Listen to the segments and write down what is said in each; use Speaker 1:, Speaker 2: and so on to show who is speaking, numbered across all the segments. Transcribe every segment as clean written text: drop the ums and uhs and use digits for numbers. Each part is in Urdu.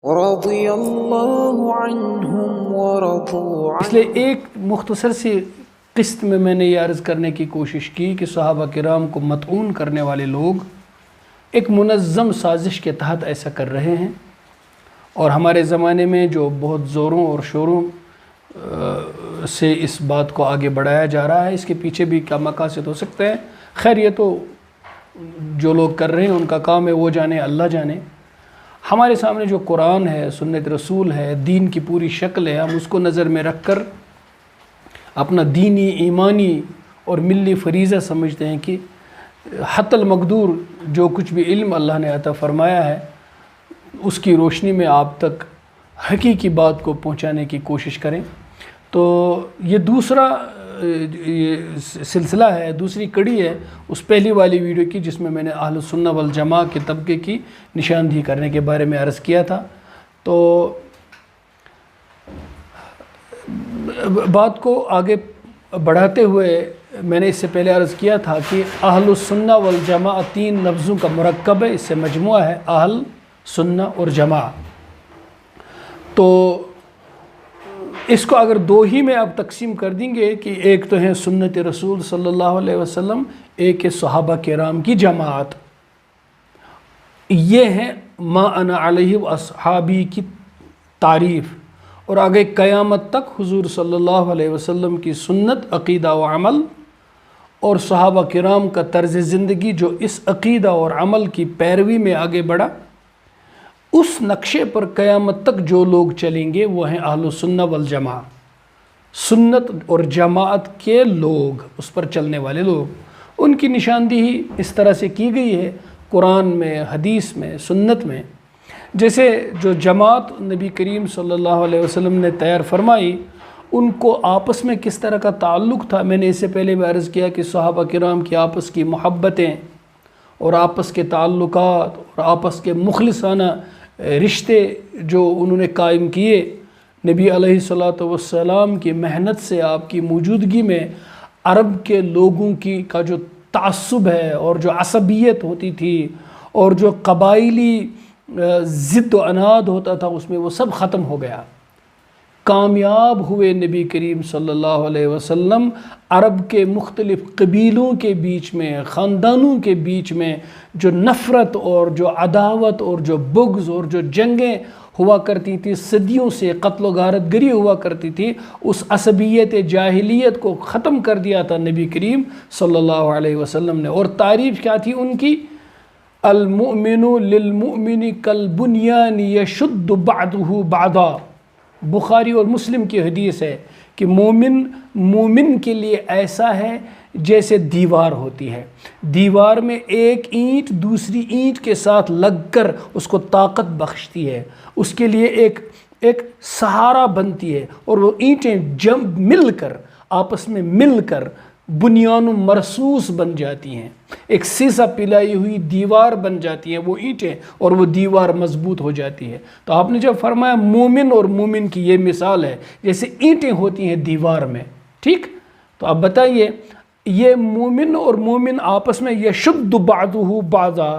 Speaker 1: رضی اللہ عنہم ورضوا عنہ۔
Speaker 2: اس لیے ایک مختصر سی قسط میں نے یہ عرض کرنے کی کوشش کی کہ صحابہ کرام کو مطعون کرنے والے لوگ ایک منظم سازش کے تحت ایسا کر رہے ہیں، اور ہمارے زمانے میں جو بہت زوروں اور شوروں سے اس بات کو آگے بڑھایا جا رہا ہے، اس کے پیچھے بھی کیا مقاصد ہو سکتے ہیں، خیر یہ تو جو لوگ کر رہے ہیں ان کا کام ہے، وہ جانے، اللہ جانے۔ ہمارے سامنے جو قرآن ہے، سنت رسول ہے، دین کی پوری شکل ہے، ہم اس کو نظر میں رکھ کر اپنا دینی، ایمانی اور ملی فریضہ سمجھتے ہیں کہ حتی المقدور جو کچھ بھی علم اللہ نے عطا فرمایا ہے اس کی روشنی میں آپ تک حقیقی بات کو پہنچانے کی کوشش کریں۔ تو یہ دوسرا سلسلہ ہے، دوسری کڑی ہے اس پہلی والی ویڈیو کی، جس میں نے اہل السنہ والجماعہ کے طبقے کی نشاندہی کرنے کے بارے میں عرض کیا تھا۔ تو بات کو آگے بڑھاتے ہوئے میں نے اس سے پہلے عرض کیا تھا کہ اہل السنہ والجماعہ 3 لفظوں کا مرکب ہے، اس سے مجموعہ ہے اہل سنہ اور جماعہ۔ تو اس کو اگر 2 ہی میں آپ تقسیم کر دیں گے کہ ایک تو ہے سنت رسول صلی اللہ علیہ وسلم، ایک ہے صحابہ کرام کی جماعت، یہ ہے ما انا علیہ واصحابی کی تعریف، اور آگے قیامت تک حضور صلی اللہ علیہ وسلم کی سنت، عقیدہ و عمل اور صحابہ کرام کا طرز زندگی جو اس عقیدہ اور عمل کی پیروی میں آگے بڑھا، اس نقشے پر قیامت تک جو لوگ چلیں گے وہ ہیں اہل السنہ والجماعہ، سنت اور جماعت کے لوگ، اس پر چلنے والے لوگ۔ ان کی نشاندہی اس طرح سے کی گئی ہے قرآن میں، حدیث میں، سنت میں۔ جیسے جو جماعت نبی کریم صلی اللہ علیہ وسلم نے تیار فرمائی، ان کو آپس میں کس طرح کا تعلق تھا، میں نے اس سے پہلے بھی عرض کیا کہ صحابہ کرام کی آپس کی محبتیں اور آپس کے تعلقات اور آپس کے مخلصانہ رشتے جو انہوں نے قائم کیے، نبی علیہ الصلوۃ والسلام کی محنت سے، آپ کی موجودگی میں عرب کے لوگوں کا جو تعصب ہے اور جو عصبیت ہوتی تھی اور جو قبائلی ضد و اناد ہوتا تھا، اس میں وہ سب ختم ہو گیا۔ کامیاب ہوئے نبی کریم صلی اللہ علیہ وسلم عرب کے مختلف قبیلوں کے بیچ میں، خاندانوں کے بیچ میں جو نفرت اور جو عداوت اور جو بغض اور جو جنگیں ہوا کرتی تھی، صدیوں سے قتل و غارت گری ہوا کرتی تھی، اس عصبیت جاہلیت کو ختم کر دیا تھا نبی کریم صلی اللہ علیہ وسلم نے۔ اور تعریف کیا تھی ان کی؟ المؤمن للمؤمن کالبنیان یشد بعضہ بعضا، بخاری اور مسلم کی حدیث ہے کہ مومن کے لیے ایسا ہے جیسے دیوار ہوتی ہے، دیوار میں ایک اینٹ دوسری اینٹ کے ساتھ لگ کر اس کو طاقت بخشتی ہے، اس کے لیے ایک سہارا بنتی ہے، اور وہ اینٹیں مل کر آپس میں مل کر بنیان مرصوص بن جاتی ہیں، ایک سیسا پلائی ہوئی دیوار بن جاتی ہیں وہ اینٹیں، اور وہ دیوار مضبوط ہو جاتی ہے۔ تو آپ نے جب فرمایا مومن اور مومن کی یہ مثال ہے جیسے اینٹیں ہوتی ہیں دیوار میں، ٹھیک؟ تو اب بتائیے یہ مومن اور مومن آپس میں یشد بعضہ بعضا،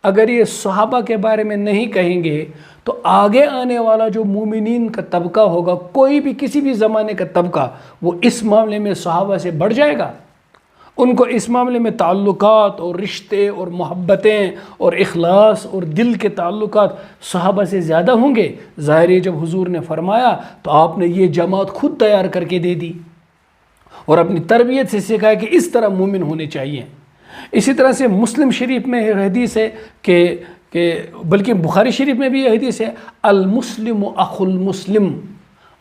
Speaker 2: اگر یہ صحابہ کے بارے میں نہیں کہیں گے تو آگے آنے والا جو مومنین کا طبقہ ہوگا، کوئی بھی کسی بھی زمانے کا طبقہ، وہ اس معاملے میں صحابہ سے بڑھ جائے گا۔ ان کو اس معاملے میں تعلقات اور رشتے اور محبتیں اور اخلاص اور دل کے تعلقات صحابہ سے زیادہ ہوں گے۔ ظاہر ہے جب حضور نے فرمایا تو آپ نے یہ جماعت خود تیار کر کے دے دی اور اپنی تربیت سے سکھایا کہ اس طرح مومن ہونے چاہیے۔ اسی طرح سے مسلم شریف میں حدیث ہے کہ بلکہ بخاری شریف میں بھی یہ حدیث ہے، المسلم اخو المسلم،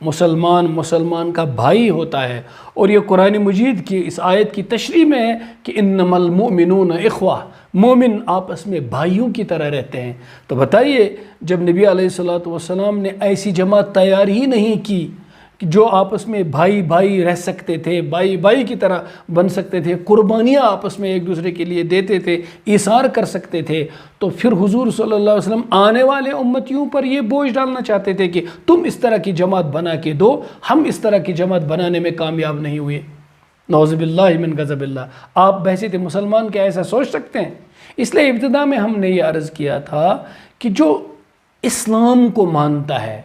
Speaker 2: مسلمان کا بھائی ہوتا ہے۔ اور یہ قرآن مجید کی اس آیت کی تشریح میں ہے کہ انما المؤمنون اخوہ، مومن آپس میں بھائیوں کی طرح رہتے ہیں۔ تو بتائیے جب نبی علیہ الصلوۃ والسلام نے ایسی جماعت تیار ہی نہیں کی کہ جو آپس میں بھائی بھائی رہ سکتے تھے، بھائی بھائی کی طرح بن سکتے تھے، قربانیاں آپس میں ایک دوسرے کے لیے دیتے تھے، ایثار کر سکتے تھے، تو پھر حضور صلی اللہ علیہ وسلم آنے والے امتیوں پر یہ بوجھ ڈالنا چاہتے تھے کہ تم اس طرح کی جماعت بنا کے دو، ہم اس طرح کی جماعت بنانے میں کامیاب نہیں ہوئے، نعوذ باللہ من غضب اللہ۔ آپ بحیثیت مسلمان کیا ایسا سوچ سکتے ہیں؟ اس لیے ابتدا میں ہم نے یہ عرض کیا تھا کہ جو اسلام کو مانتا ہے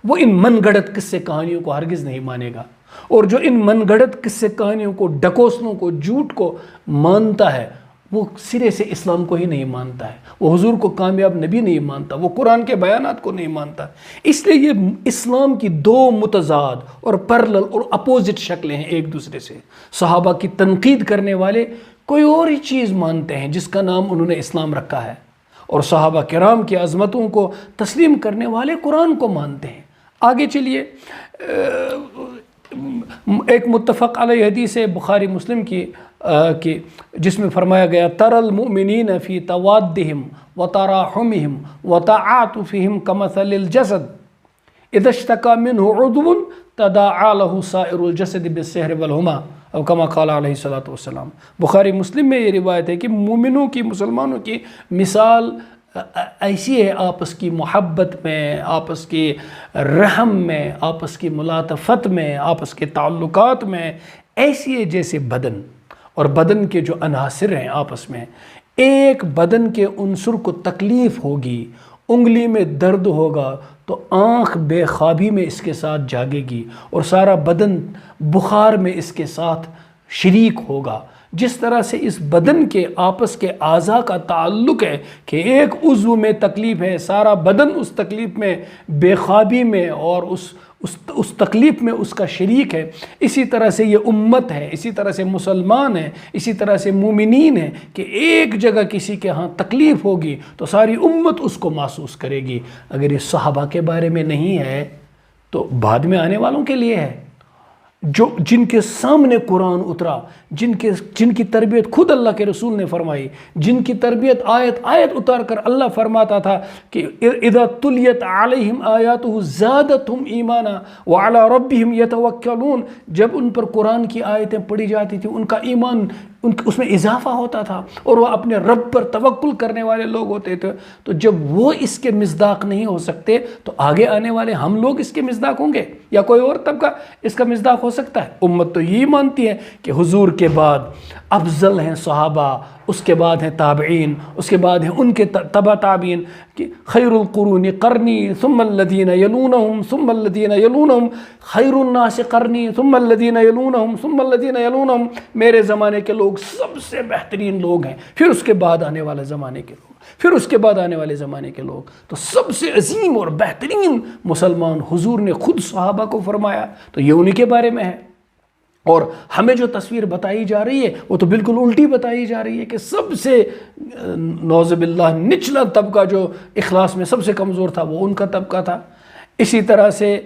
Speaker 2: وہ ان من گھڑت قصے کہانیوں کو ہرگز نہیں مانے گا، اور جو ان من گھڑت قصے کہانیوں کو، ڈکوسنوں کو، جھوٹ کو مانتا ہے وہ سرے سے اسلام کو ہی نہیں مانتا ہے، وہ حضور کو کامیاب نبی نہیں مانتا، وہ قرآن کے بیانات کو نہیں مانتا۔ اس لیے یہ اسلام کی دو متضاد اور پیرلل اور اپوزٹ شکلیں ہیں ایک دوسرے سے۔ صحابہ کی تنقید کرنے والے کوئی اور ہی چیز مانتے ہیں جس کا نام انہوں نے اسلام رکھا ہے، اور صحابہ کرام کی عظمتوں کو تسلیم کرنے والے قرآن کو مانتے ہیں۔ آگے چلیے، ایک متفق علیہ حدیث ہے بخاری مسلم کی جس میں فرمایا گیا تر المؤمنین فی توادہم وتراحمہم وتعاطفہم کمثل الجسد اذا اشتکى منہ عضو تداعى له سائر الجسد بالسحر والحمى او کما قال علیہ الصلوۃ والسلام۔ بخاری مسلم میں یہ روایت ہے کہ مومنوں کی، مسلمانوں کی مثال ایسی ہے آپس کی محبت میں، آپس کی رحم میں، آپس کی ملاطفت میں، آپس کے تعلقات میں، ایسی ہے جیسے بدن اور بدن کے جو عناصر ہیں آپس میں۔ ایک بدن کے عنصر کو تکلیف ہوگی، انگلی میں درد ہوگا تو آنکھ بے خوابی میں اس کے ساتھ جاگے گی اور سارا بدن بخار میں اس کے ساتھ شریک ہوگا۔ جس طرح سے اس بدن کے آپس کے اعضاء کا تعلق ہے کہ ایک عضو میں تکلیف ہے، سارا بدن اس تکلیف میں بے خوابی میں اور اس تکلیف میں اس کا شریک ہے، اسی طرح سے یہ امت ہے، اسی طرح سے مسلمان ہیں، اسی طرح سے مومنین ہیں کہ ایک جگہ کسی کے ہاں تکلیف ہوگی تو ساری امت اس کو محسوس کرے گی۔ اگر یہ صحابہ کے بارے میں نہیں ہے تو بعد میں آنے والوں کے لیے ہے، جن کے سامنے قرآن اترا، جن کی تربیت خود اللہ کے رسول نے فرمائی، جن کی تربیت آیت آیت اتار کر اللہ فرماتا تھا کہ اذا تلیت علیہم آیاتہ زادتہم ایمانا وعلی ربہم یتوکلون، جب ان پر قرآن کی آیتیں پڑھی جاتی تھی ان کا ایمان اس میں اضافہ ہوتا تھا اور وہ اپنے رب پر توکل کرنے والے لوگ ہوتے تھے۔ تو جب وہ اس کے مصداق نہیں ہو سکتے تو آگے آنے والے ہم لوگ اس کے مصداق ہوں گے یا کوئی اور طبقہ اس کا مصداق ہو سکتا ہے؟ امت تو یہی مانتی ہے کہ حضور کے بعد افضل ہیں صحابہ، اس کے بعد ہیں تابعین، اس کے بعد ہیں ان کے تبع تابعین، کہ خیر القرون قرنی ثم الذین یلونہم ثم الذین یلونہم خیر الناس قرنی ثم الذین یلونہم ثم الذین یلونہم، میرے زمانے کے لوگ سب سے بہترین لوگ ہیں، پھر اس کے بعد آنے والے زمانے کے لوگ، پھر اس کے بعد آنے والے زمانے کے لوگ۔ تو سب سے عظیم اور بہترین مسلمان حضور نے خود صحابہ کو فرمایا، تو یہ انہی کے بارے میں ہے۔ اور ہمیں جو تصویر بتائی جا رہی ہے وہ تو بالکل الٹی بتائی جا رہی ہے کہ سب سے نعوذ باللہ نچلا طبقہ جو اخلاص میں سب سے کمزور تھا وہ ان کا طبقہ تھا۔ اسی طرح سے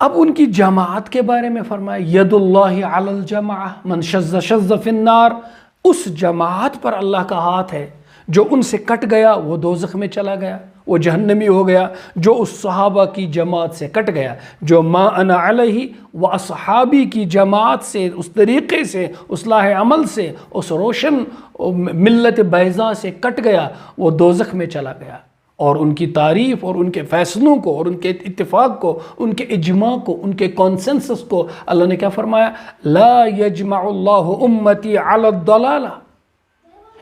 Speaker 2: اب ان کی جماعت کے بارے میں فرمایا ید اللہ علی الجماعہ من شذ شذ فی النار، اس جماعت پر اللہ کا ہاتھ ہے جو ان سے کٹ گیا وہ دوزخ میں چلا گیا، وہ جہنمی ہو گیا۔ جو اس صحابہ کی جماعت سے کٹ گیا، جو ما انا علیہ و اصحابی کی جماعت سے، اس طریقے سے، اس لاہ عمل سے، اس روشن ملت بیضاء سے کٹ گیا، وہ دوزخ میں چلا گیا۔ اور ان کی تعریف اور ان کے فیصلوں کو اور ان کے اتفاق کو، ان کے اجماع کو، ان کے کانسنسس کو اللہ نے کیا فرمایا؟ لا یجمع اللہ امتی علی الضلالہ،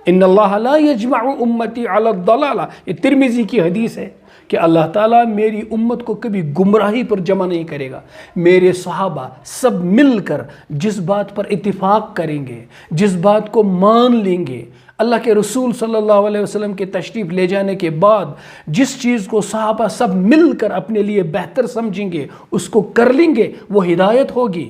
Speaker 2: ان اللہ لا یجمع امتی علی الضلالہ۔ یہ ترمذی کی حدیث ہے کہ اللہ تعالیٰ میری امت کو کبھی گمراہی پر جمع نہیں کرے گا۔ میرے صحابہ سب مل کر جس بات پر اتفاق کریں گے، جس بات کو مان لیں گے، اللہ کے رسول صلی اللہ علیہ وسلم کے تشریف لے جانے کے بعد جس چیز کو صحابہ سب مل کر اپنے لیے بہتر سمجھیں گے، اس کو کر لیں گے، وہ ہدایت ہوگی۔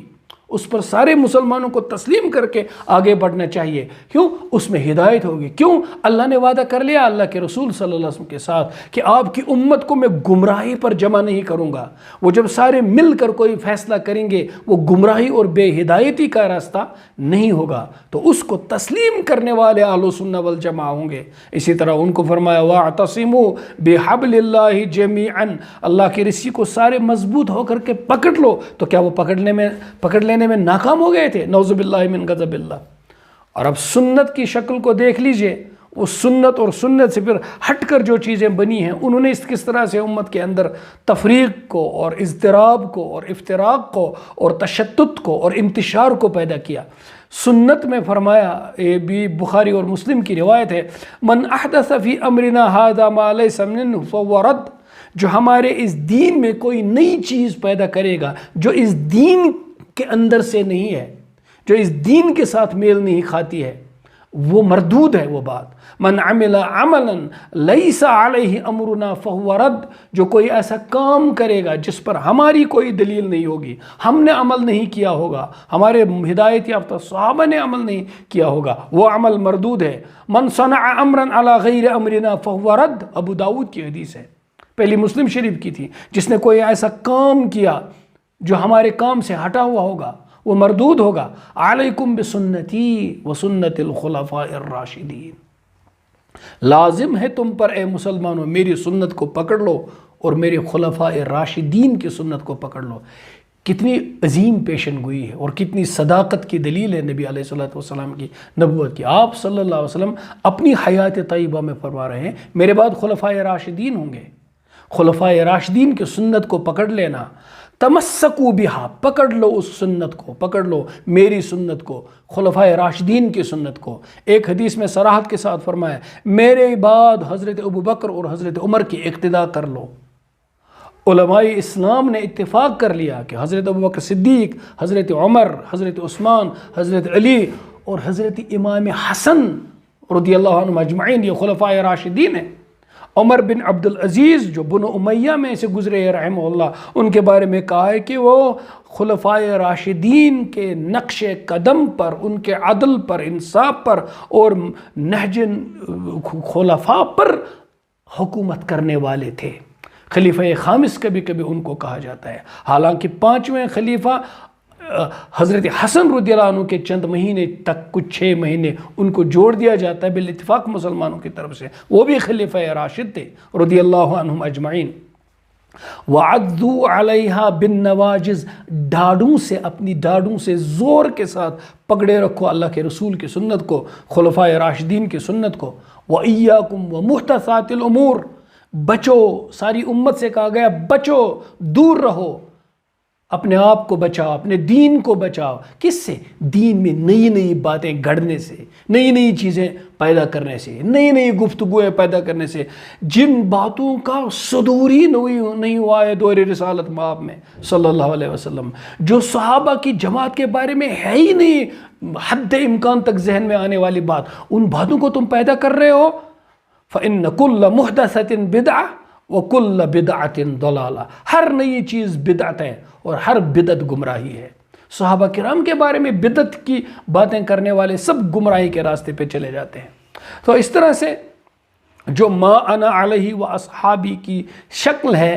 Speaker 2: اس پر سارے مسلمانوں کو تسلیم کر کے آگے بڑھنا چاہیے۔ کیوں؟ اس میں ہدایت ہوگی۔ کیوں؟ اللہ نے وعدہ کر لیا اللہ کے رسول صلی اللہ علیہ وسلم کے ساتھ کہ آپ کی امت کو میں گمراہی پر جمع نہیں کروں گا۔ وہ جب سارے مل کر کوئی فیصلہ کریں گے وہ گمراہی اور بے ہدایتی کا راستہ نہیں ہوگا، تو اس کو تسلیم کرنے والے اہل سنہ والجماعہ ہوں گے۔ اسی طرح ان کو فرمایا وَاعْتَصِمُوا بِحَبْلِ اللَّهِ جَمِيعًا، اللہ کی رسی کو سارے مضبوط ہو کر کے پکڑ لو۔ تو کیا وہ پکڑ لینے میں ناکام ہو گئے تھے؟ نعوذ باللہ من غضب اللہ۔ اور اب سنت کی شکل کو دیکھ لیجئے، وہ سنت اور سنت سے پھر ہٹ کر جو چیزیں بنی ہیں، انہوں نے کس طرح سے امت کے اندر تفریق کو اور اضطراب کو اور افتراق کو اور تشتت کو اور انتشار کو پیدا کیا۔ سنت میں فرمایا، یہ بھی بخاری اور مسلم کی روایت ہے، من احدث فی امرنا ھذا ما لیس منہ فہو رد، جو ہمارے اس دین میں کوئی نئی چیز پیدا کرے گا جو اس دین کے اندر سے نہیں ہے، جو اس دین کے ساتھ میل نہیں کھاتی ہے، وہ مردود ہے وہ بات۔ من عمل عملا لیس علیہ امرنا فہو رد، جو کوئی ایسا کام کرے گا جس پر ہماری کوئی دلیل نہیں ہوگی، ہم نے عمل نہیں کیا ہوگا، ہمارے ہدایت یافتہ صحابہ نے عمل نہیں کیا ہوگا، وہ عمل مردود ہے۔ من صنع امرا علی غیر امرنا فہو رد، ابو داؤد کی حدیث ہے، پہلی مسلم شریف کی تھی، جس نے کوئی ایسا کام کیا جو ہمارے کام سے ہٹا ہوا ہوگا وہ مردود ہوگا۔ علیکم بسنتی وسنت الخلفاء الراشدین، لازم ہے تم پر اے مسلمانوں میری سنت کو پکڑ لو اور میرے خلفاء راشدین کی سنت کو پکڑ لو۔ کتنی عظیم پیشن گوئی ہے اور کتنی صداقت کی دلیل ہے نبی علیہ السلام کی نبوت کی۔ آپ صلی اللہ علیہ وسلم اپنی حیات طیبہ میں فرما رہے ہیں میرے بعد خلفاء راشدین ہوں گے، خلفاء راشدین کی سنت کو پکڑ لینا۔ تمسکو بہا، پکڑ لو اس سنت کو، پکڑ لو میری سنت کو، خلفاء راشدین کی سنت کو۔ ایک حدیث میں صراحت کے ساتھ فرمایا، میرے بعد حضرت ابوبکر اور حضرت عمر کی اقتداء کر لو۔ علماء اسلام نے اتفاق کر لیا کہ حضرت ابوبکر صدیق، حضرت عمر، حضرت عثمان، حضرت علی اور حضرت امام حسن رضی اللہ عنہ اجمعین یہ خلفاء راشدین ہیں۔ عمر بن عبد العزیز جو بنو امیہ میں سے گزرے ہیں رحمہ اللہ، ان کے بارے میں کہا ہے کہ وہ خلفاء راشدین کے نقش قدم پر، ان کے عدل پر، انصاف پر اور نہج خلفاء پر حکومت کرنے والے تھے۔ خلیفہ خامس کبھی کبھی ان کو کہا جاتا ہے، حالانکہ پانچویں خلیفہ حضرت حسن رضی اللہ عنہ کے چند مہینے تک، کچھ 6 مہینے ان کو جوڑ دیا جاتا ہے بالاتفاق مسلمانوں کی طرف سے، وہ بھی خلیفہ راشد تھے رضی اللہ عنہم اجمعین۔ وَعَضُّوا عَلَيْهَا بِالنَّوَاجِذ، ڈاڑوں سے، اپنی ڈاڑوں سے زور کے ساتھ پکڑے رکھو اللہ کے رسول کی سنت کو، خلفاء راشدین کی سنت کو۔ وَإِيَّاكُمْ وَمُحْدَثَاتِ الْأُمُورِ، بچو، ساری امت سے کہا گیا بچو، دور رہو، اپنے آپ کو بچاؤ، اپنے دین کو بچاؤ۔ کس سے؟ دین میں نئی نئی باتیں گھڑنے سے، نئی نئی چیزیں پیدا کرنے سے، نئی نئی گفتگویں پیدا کرنے سے، جن باتوں کا صدور ہی نہیں ہوا ہے دور رسالت مآب میں صلی اللہ علیہ وسلم، جو صحابہ کی جماعت کے بارے میں ہے ہی نہیں حد امکان تک ذہن میں آنے والی بات، ان باتوں کو تم پیدا کر رہے ہو۔ فَإِنَّ كُلَّ مُحْدَثَةٍ بِدْعَةٍ وَكُلَّ بِدْعَةٍ ضَلَالَةٍ، ہر نئی چیز بدعت ہے اور ہر بدعت گمراہی ہے۔ صحابہ کرام کے بارے میں بدعت کی باتیں کرنے والے سب گمراہی کے راستے پہ چلے جاتے ہیں۔ تو اس طرح سے جو ما انا علیہ و اصحابی کی شکل ہے،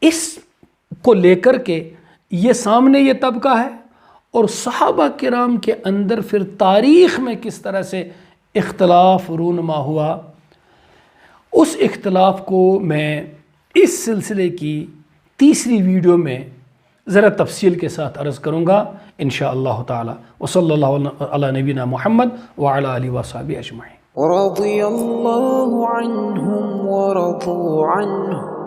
Speaker 2: اس کو لے کر کے یہ سامنے یہ طبقہ ہے، اور صحابہ کرام کے اندر پھر تاریخ میں کس طرح سے اختلاف رونما ہوا، اس اختلاف کو میں اس سلسلے کی تیسری ویڈیو میں ذرا تفصیل کے ساتھ عرض کروں گا انشاءاللہ تعالی۔ وصلی اللہ علی نبینا محمد وعلی آلہ وصحبہ اجمعین۔
Speaker 1: رضی اللہ عنہم ورضوا عنہ